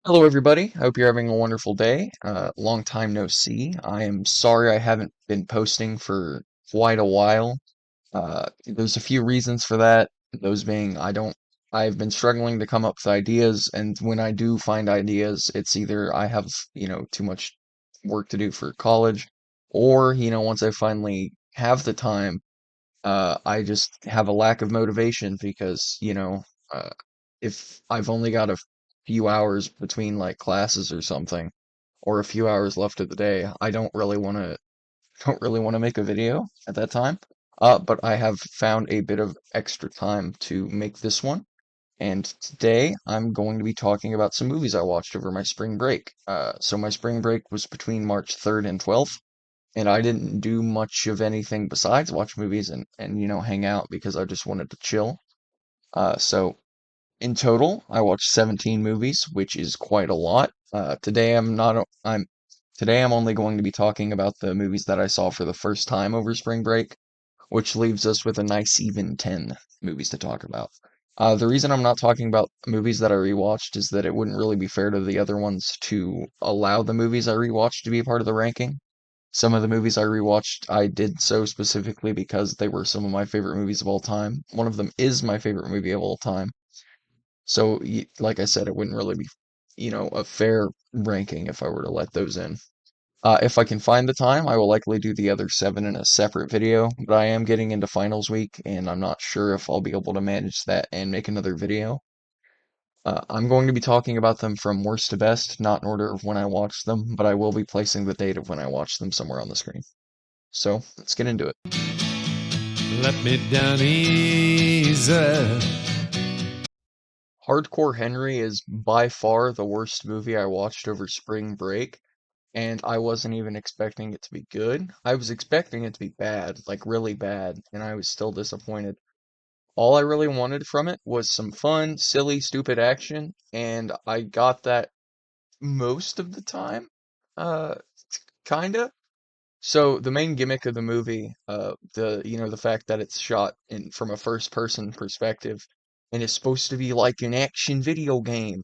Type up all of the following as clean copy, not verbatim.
Hello, everybody. I hope you're having a wonderful day. Long time no see. I am sorry I haven't been posting for quite a while. There's a few reasons for that. Those being, I've been struggling to come up with ideas, and when I do find ideas, it's either I have, too much work to do for college, or, once I finally have the time, I just have a lack of motivation because, uh, if I've only got a few hours between like classes or something, or a few hours left of the day, I don't really want to make a video at that time. But I have found a bit of extra time to make this one. And today I'm going to be talking about some movies I watched over my spring break. So my spring break was between March 3rd and 12th, and I didn't do much of anything besides watch movies and hang out because I just wanted to chill. So in total, I watched 17 movies, which is quite a lot. Today I'm not I'm today I'm only going to be talking about the movies that I saw for the first time over spring break, which leaves us with a nice even 10 movies to talk about. The reason I'm not talking about movies that I rewatched is that it wouldn't really be fair to the other ones to allow the movies I rewatched to be a part of the ranking. Some of the movies I rewatched, I did so specifically because they were some of my favorite movies of all time. One of them is my favorite movie of all time. So, like I said, it wouldn't really be, a fair ranking if I were to let those in. If I can find the time, I will likely do the other seven in a separate video, but I am getting into finals week, and I'm not sure if I'll be able to manage that and make another video. I'm going to be talking about them from worst to best, not in order of when I watched them, but I will be placing the date of when I watched them somewhere on the screen. So, let's get into it. Let me down easy. Hardcore Henry is by far the worst movie I watched over spring break, and I wasn't even expecting it to be good. I was expecting it to be bad, like really bad, and I was still disappointed. All I really wanted from it was some fun, silly, stupid action, and I got that most of the time. Uh, Kinda. So the main gimmick of the movie, the fact that it's shot in from a first person perspective and is supposed to be like an action video game,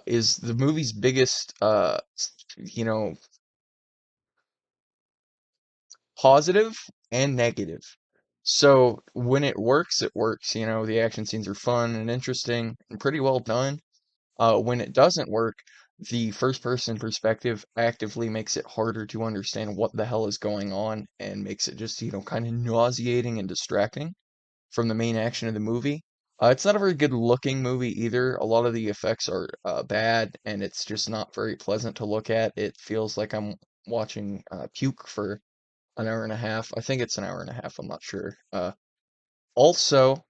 is the movie's biggest you know, positive and negative. So when it works, it works. The action scenes are fun and interesting and pretty well done. When it doesn't work, the first person perspective actively makes it harder to understand what the hell is going on and makes it just, kind of nauseating and distracting from the main action of the movie. It's not a very good looking movie either. A lot of the effects are bad and it's just not very pleasant to look at. It feels like I'm watching puke for an hour and a half. I think it's an hour and a half. I'm not sure. Also,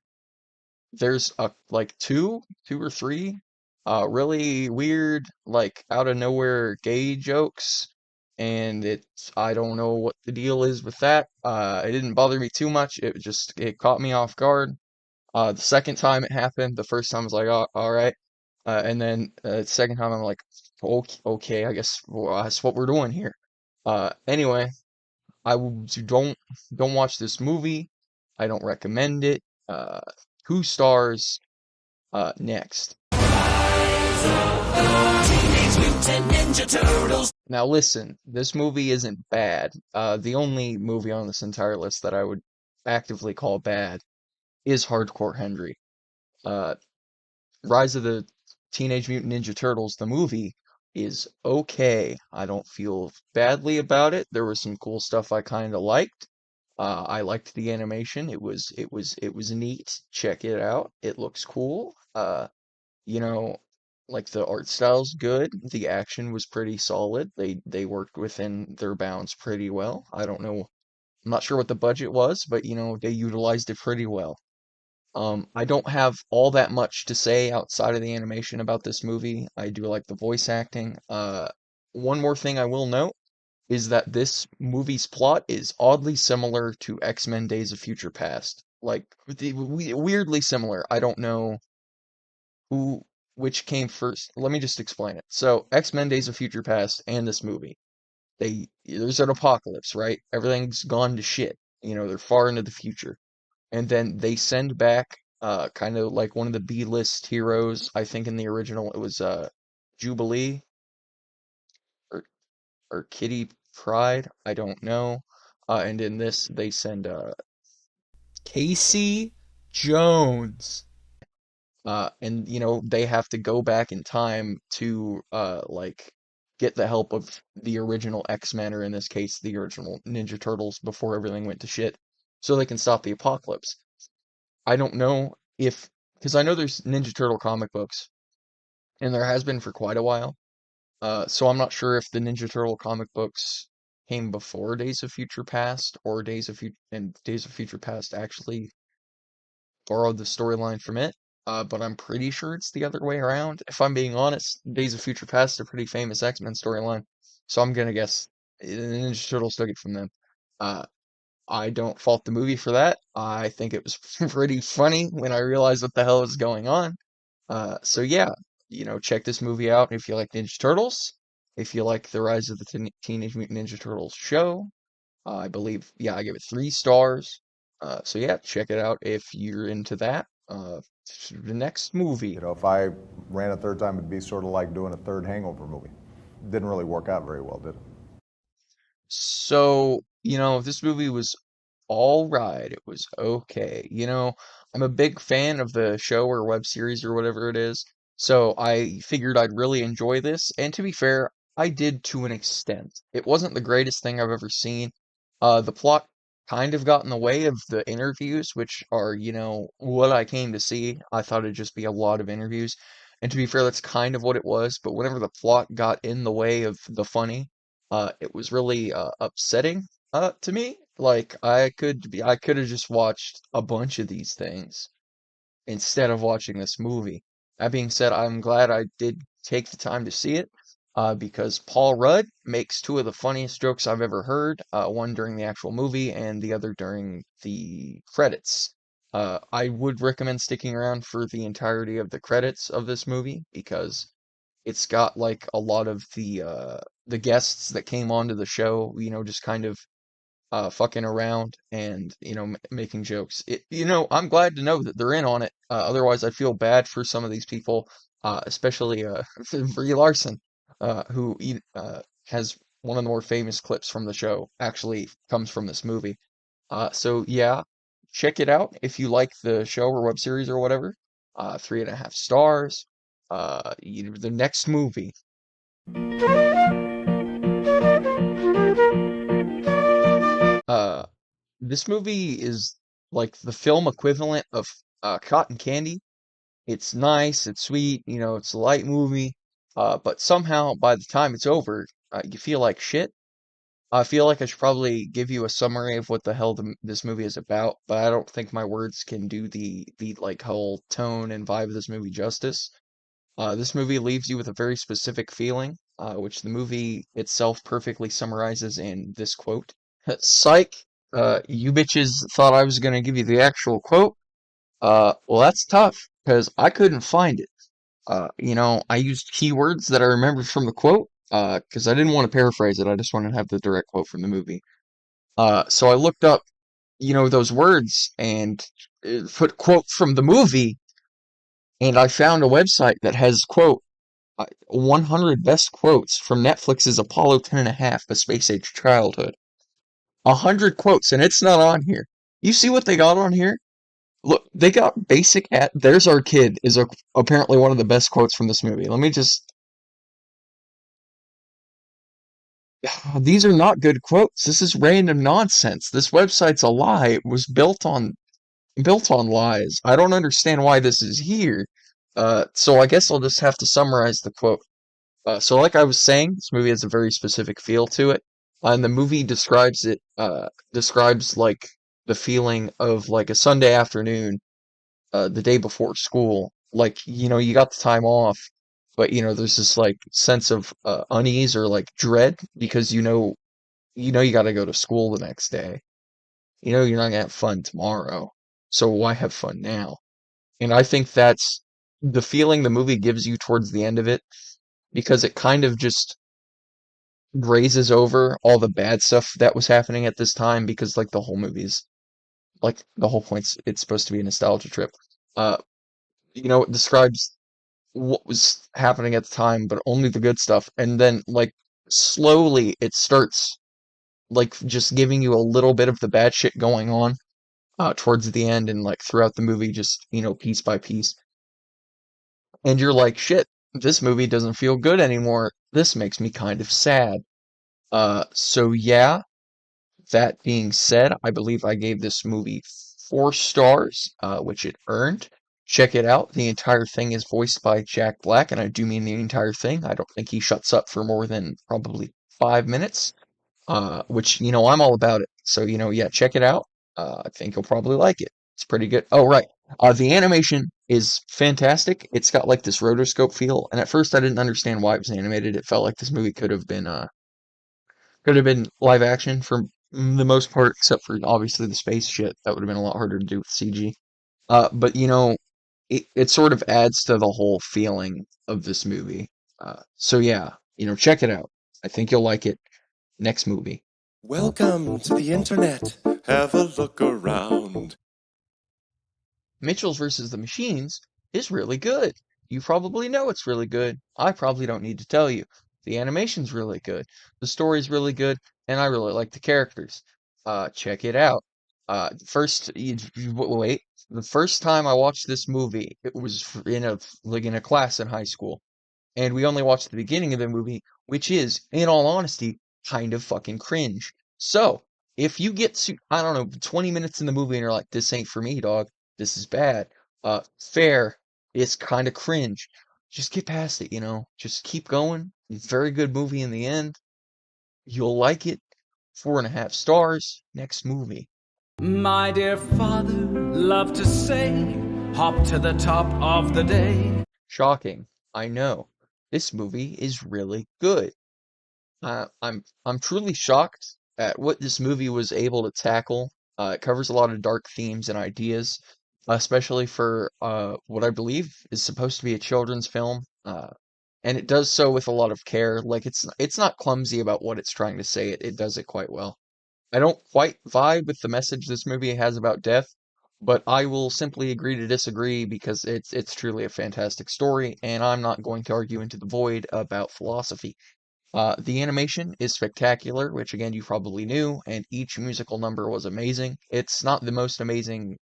there's like two or three really weird, like out of nowhere gay jokes, and I don't know what the deal is with that. It didn't bother me too much. It caught me off guard. The second time it happened, the first time I was like, oh, all right, and then the second time I'm like, okay, okay, I guess well, that's what we're doing here. Anyway, don't watch this movie. I don't recommend it. Uh, 2 stars. Next. Now listen, this movie isn't bad. The only movie on this entire list that I would actively call bad is Hardcore Henry. Uh, Rise of the Teenage Mutant Ninja Turtles, the movie, is okay. I don't feel badly about it. There was some cool stuff I kind of liked. I liked the animation. It was neat. Check it out. It looks cool. You know, like the art style's good. The action was pretty solid. They worked within their bounds pretty well. I don't know. I'm not sure what the budget was, but they utilized it pretty well. I don't have all that much to say outside of the animation about this movie. I do like the voice acting. One more thing I will note is that this movie's plot is oddly similar to X-Men Days of Future Past. Like weirdly similar. I don't know who which came first. Let me just explain it. So, X-Men Days of Future Past and this movie, there's an apocalypse, right? Everything's gone to shit. They're far into the future. And then they send back kind of like one of the B-list heroes. I think in the original it was Jubilee or Kitty Pride. I don't know. And in this, they send Casey Jones. And they have to go back in time to like get the help of the original X-Men, or in this case, the original Ninja Turtles before everything went to shit, so they can stop the apocalypse. I don't know if, because I know there's Ninja Turtle comic books, and there has been for quite a while. So I'm not sure if the Ninja Turtle comic books came before Days of Future Past, or Days of Future Past actually borrowed the storyline from it. But I'm pretty sure it's the other way around. If I'm being honest, Days of Future Past is a pretty famous X-Men storyline, so I'm gonna guess the Ninja Turtles took it from them. Uh, I don't fault the movie for that. I think it was pretty funny when I realized what the hell was going on. So yeah, check this movie out if you like Ninja Turtles. If you like the Rise of the Teenage Mutant Ninja Turtles show, I believe, yeah, I give it 3 stars. So yeah, check it out if you're into that. The next movie. You know, if I ran a third time, it'd be sort of like doing a third Hangover movie. Didn't really work out very well, did it? So, this movie was all right. It was okay. I'm a big fan of the show or web series or whatever it is. So I figured I'd really enjoy this. And to be fair, I did to an extent. It wasn't the greatest thing I've ever seen. The plot kind of got in the way of the interviews, which are, what I came to see. I thought it'd just be a lot of interviews. And to be fair, that's kind of what it was. But whenever the plot got in the way of the funny, it was really upsetting to me. Like I could have just watched a bunch of these things instead of watching this movie. That being said, I'm glad I did take the time to see it, because Paul Rudd makes two of the funniest jokes I've ever heard, one during the actual movie and the other during the credits. I would recommend sticking around for the entirety of the credits of this movie because it's got like a lot of the guests that came onto the show, just kind of fucking around and making jokes. I'm glad to know that they're in on it. Otherwise, I'd feel bad for some of these people, especially Brie Larson, who has one of the more famous clips from the show. Actually, comes from this movie. So yeah, check it out if you like the show or web series or whatever. 3.5 stars. The next movie. Uh, this movie is like the film equivalent of Cotton Candy. It's nice, it's sweet, it's a light movie. But somehow by the time it's over, you feel like shit. I feel like I should probably give you a summary of what the hell this movie is about, but I don't think my words can do the like whole tone and vibe of this movie justice. This movie leaves you with a very specific feeling, which the movie itself perfectly summarizes in this quote. Psych, you bitches thought I was gonna give you the actual quote. Well, that's tough, because I couldn't find it. I used keywords that I remembered from the quote, because I didn't want to paraphrase it, I just wanted to have the direct quote from the movie. So I looked up, those words and put quote from the movie, and I found a website that has quote 100 best quotes from Netflix's Apollo 10 and a half, A Space Age Childhood. 100 quotes, and it's not on here. You see what they got on here? Look, they got basic at "There's our kid" is apparently one of the best quotes from this movie. Let me just. These are not good quotes. This is random nonsense. This website's a lie. It was built on lies. I don't understand why this is here. So I guess I'll just have to summarize the quote. So like I was saying, this movie has a very specific feel to it. And the movie describes like the feeling of like a Sunday afternoon, the day before school. Like, you got the time off, but there's this like sense of unease or like dread because you got to go to school the next day. You're not gonna have fun tomorrow. So why have fun now? And I think that's the feeling the movie gives you towards the end of it, because it kind of just grazes over all the bad stuff that was happening at this time, because like the whole movie's like the whole point's it's supposed to be a nostalgia trip. Uh, it describes what was happening at the time, but only the good stuff. And then like slowly it starts like just giving you a little bit of the bad shit going on towards the end and like throughout the movie, just piece by piece. And you're like, shit, this movie doesn't feel good anymore. This makes me kind of sad. So yeah, that being said, I believe I gave this movie 4 stars, which it earned. Check it out. The entire thing is voiced by Jack Black, and I do mean the entire thing. I don't think he shuts up for more than probably 5 minutes, which, I'm all about it. So, yeah, check it out. I think you'll probably like it. It's pretty good. Oh, right. The animation is fantastic. It's got like this rotoscope feel, and at first I didn't understand why it was animated. It felt like this movie could have been live action for the most part, except for obviously the space shit. That would have been a lot harder to do with CG. But it sort of adds to the whole feeling of this movie. So yeah, check it out. I think you'll like it. Next movie. Welcome to the internet. Have a look around. Mitchell's versus the Machines is really good. You probably know it's really good. I probably don't need to tell you. The animation's really good. The story's really good, and I really like the characters. Check it out. Wait. The first time I watched this movie, it was in a class in high school, and we only watched the beginning of the movie, which is, in all honesty, kind of fucking cringe. So, if you get to, I don't know, 20 minutes in the movie and you're like, this ain't for me, dog, this is bad, fair, it's kind of cringe. Just get past it, just keep going. It's a very good movie in the end. You'll like it. 4.5 stars. Next movie. My dear father loved to say, hop to the top of the day. Shocking, I know. This movie is really good. I'm truly shocked at what this movie was able to tackle. It covers a lot of dark themes and ideas, especially for what I believe is supposed to be a children's film. And it does so with a lot of care. Like it's not clumsy about what it's trying to say. It does it quite well. I don't quite vibe with the message this movie has about death, but I will simply agree to disagree because it's truly a fantastic story, and I'm not going to argue into the void about philosophy. The animation is spectacular, which again you probably knew, and each musical number was amazing. It's not the most amazing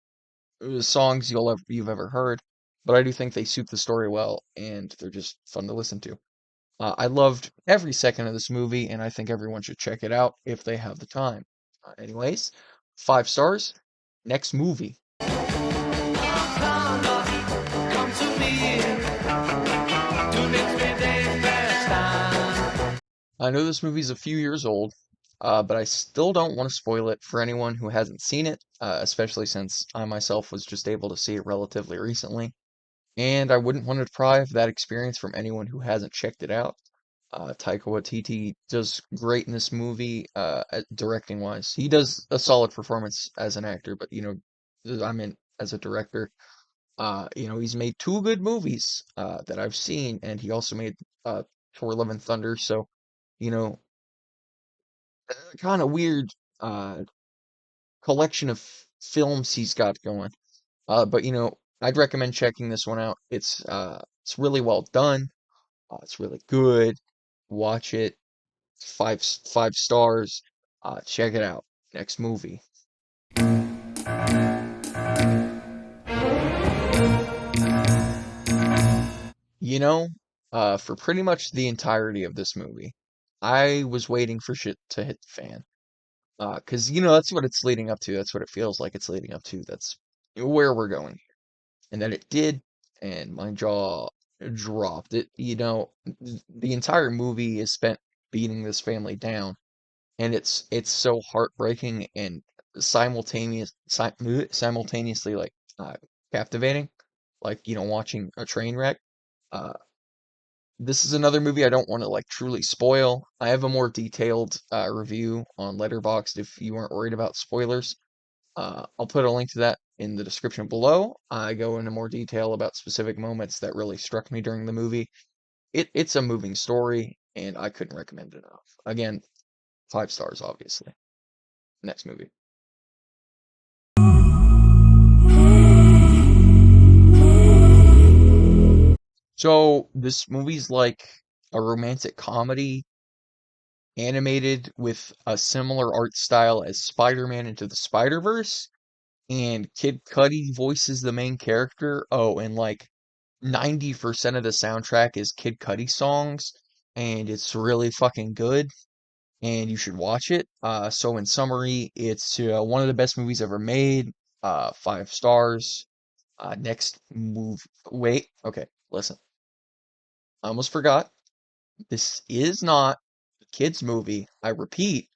songs you've ever heard, but I do think they suit the story well, and they're just fun to listen to. I loved every second of this movie, and I think everyone should check it out if they have the time. Anyways, 5 stars. Next movie. I know this movie's a few years old, but I still don't want to spoil it for anyone who hasn't seen it, especially since I myself was just able to see it relatively recently. And I wouldn't want to deprive that experience from anyone who hasn't checked it out. Taika Waititi does great in this movie, directing wise. He does a solid performance as an actor, but I mean as a director. He's made 2 good movies that I've seen, and he also made Thor: Love and Thunder. So, you know, kind of weird collection of films he's got going. But I'd recommend checking this one out. It's really well done. It's really good. Watch it. 5 stars. Check it out. Next movie. For pretty much the entirety of this movie, I was waiting for shit to hit the fan. 'Cause that's what it's leading up to. That's what it feels like it's leading up to. That's where we're going here. And then it did, and my jaw dropped. The entire movie is spent beating this family down, and it's so heartbreaking and simultaneously like captivating, like watching a train wreck. Uh, this is another movie I don't want to like truly spoil. I have a more detailed review on Letterboxd if you aren't worried about spoilers. I'll put a link to that in the description below. I go into more detail about specific moments that really struck me during the movie. It's a moving story, and I couldn't recommend it enough. Again, 5 stars, obviously. Next movie. So this movie's like a romantic comedy animated with a similar art style as Spider-Man Into the Spider-Verse, and Kid Cudi voices the main character. Oh, and like 90% of the soundtrack is Kid Cudi songs, and it's really fucking good, and you should watch it. So in summary, it's one of the best movies ever made. 5 stars. Next move. Wait. Okay. Listen. I almost forgot. This is not a kids' movie. I repeat,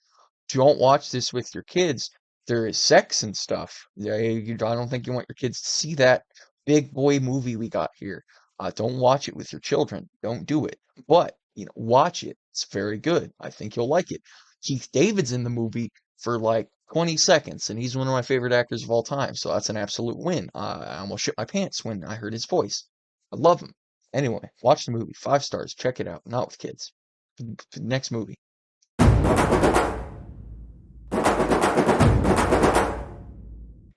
don't watch this with your kids. There is sex and stuff. I don't think you want your kids to see that big boy movie we got here. Don't watch it with your children. Don't do it. But, watch it. It's very good. I think you'll like it. Keith David's in the movie for like 20 seconds, and he's one of my favorite actors of all time. So that's an absolute win. I almost shit my pants when I heard his voice. I love him. Anyway, watch the movie. 5 stars. Check it out. Not with kids. Next movie.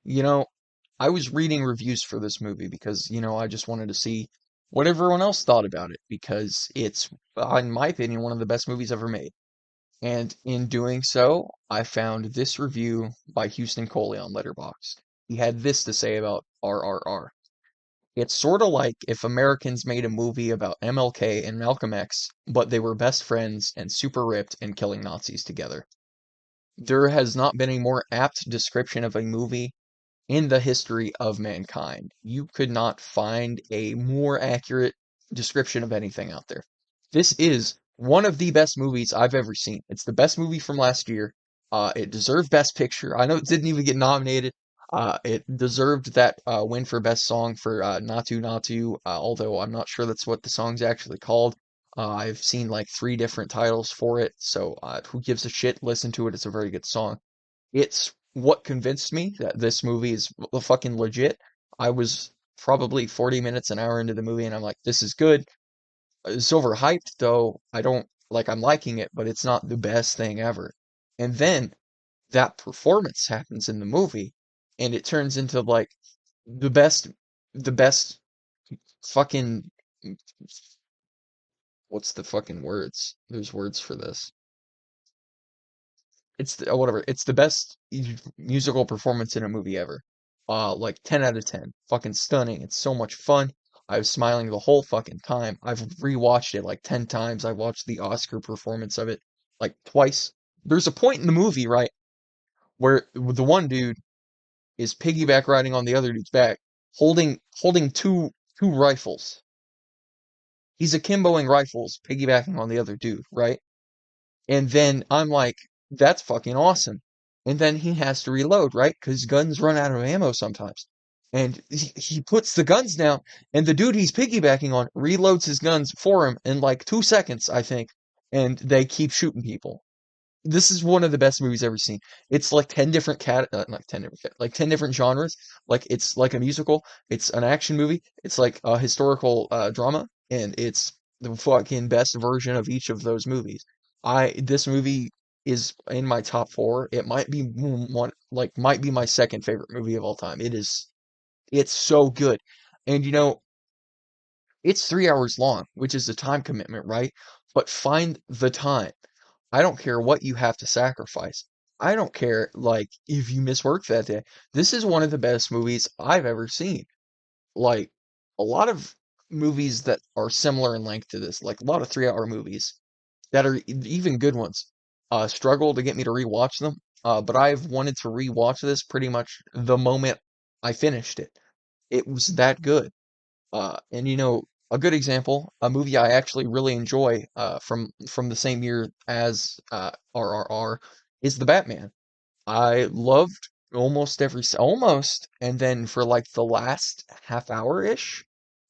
You know, I was reading reviews for this movie because, I just wanted to see what everyone else thought about it because it's, in my opinion, one of the best movies ever made. And in doing so, I found this review by Houston Coley on Letterboxd. He had this to say about RRR. It's sort of like if Americans made a movie about MLK and Malcolm X, but they were best friends and super ripped and killing Nazis together. There has not been a more apt description of a movie in the history of mankind. You could not find a more accurate description of anything out there. This is one of the best movies I've ever seen. It's the best movie from last year. It deserved Best Picture. I know it didn't even get nominated. It deserved that win for Best Song for Natu Natu, although I'm not sure that's what the song's actually called. I've seen like 3 different titles for it, so who gives a shit? Listen to it. It's a very good song. It's what convinced me that this movie is fucking legit. I was probably 40 minutes, an hour into the movie, and I'm like, this is good. It's overhyped, though. I'm liking it, but it's not the best thing ever. And then that performance happens in the movie, and it turns into like the best, the best fucking, what's the fucking words? There's words for this. Whatever. It's the best musical performance in a movie ever. Like 10 out of 10. Fucking stunning. It's so much fun. I was smiling the whole fucking time. I've rewatched it like 10 times. I watched the Oscar performance of it like twice. There's a point in the movie, right, where the one dude is piggyback riding on the other dude's back, holding two rifles. He's akimboing rifles, piggybacking on the other dude, right? And then I'm like, that's fucking awesome. And then he has to reload, right? Because guns run out of ammo sometimes. And he puts the guns down, and the dude he's piggybacking on reloads his guns for him in like 2 seconds, I think. And they keep shooting people. This is one of the best movies I've ever seen. It's like 10 different not 10 different like 10 different genres. Like it's like a musical, it's an action movie, it's like a historical drama, and it's the fucking best version of each of those movies. This movie is in my top 4. It might be might be my second favorite movie of all time. It's so good. And it's 3 hours long, which is a time commitment, right? But find the time. I don't care what you have to sacrifice. I don't care, like, if you miss work that day. This is one of the best movies I've ever seen. Like, a lot of movies that are similar in length to this, like a lot of 3-hour movies that are even good ones, struggle to get me to rewatch them. But I've wanted to rewatch this pretty much the moment I finished it. It was that good. And a good example, a movie I actually really enjoy from the same year as RRR is The Batman. I loved almost, and then for like the last half hour ish,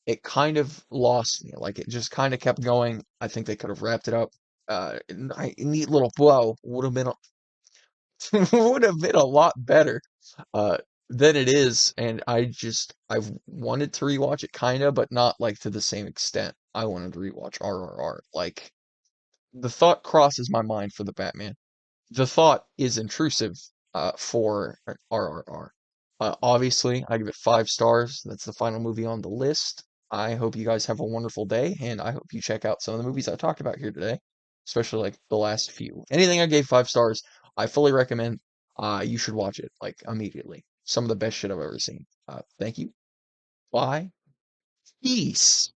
it kind of lost me. Like it just kind of kept going. I think they could have wrapped it up. A neat little bow would have been would have been a lot better uh, than it is, and I've wanted to rewatch it kinda, but not like to the same extent. I wanted to rewatch RRR. Like the thought crosses my mind for the Batman. The thought is intrusive for RRR. Obviously, I give it 5 stars. That's the final movie on the list. I hope you guys have a wonderful day, and I hope you check out some of the movies I talked about here today, especially like the last few. Anything I gave 5 stars, I fully recommend. You should watch it like immediately. Some of the best shit I've ever seen. Thank you. Bye. Peace.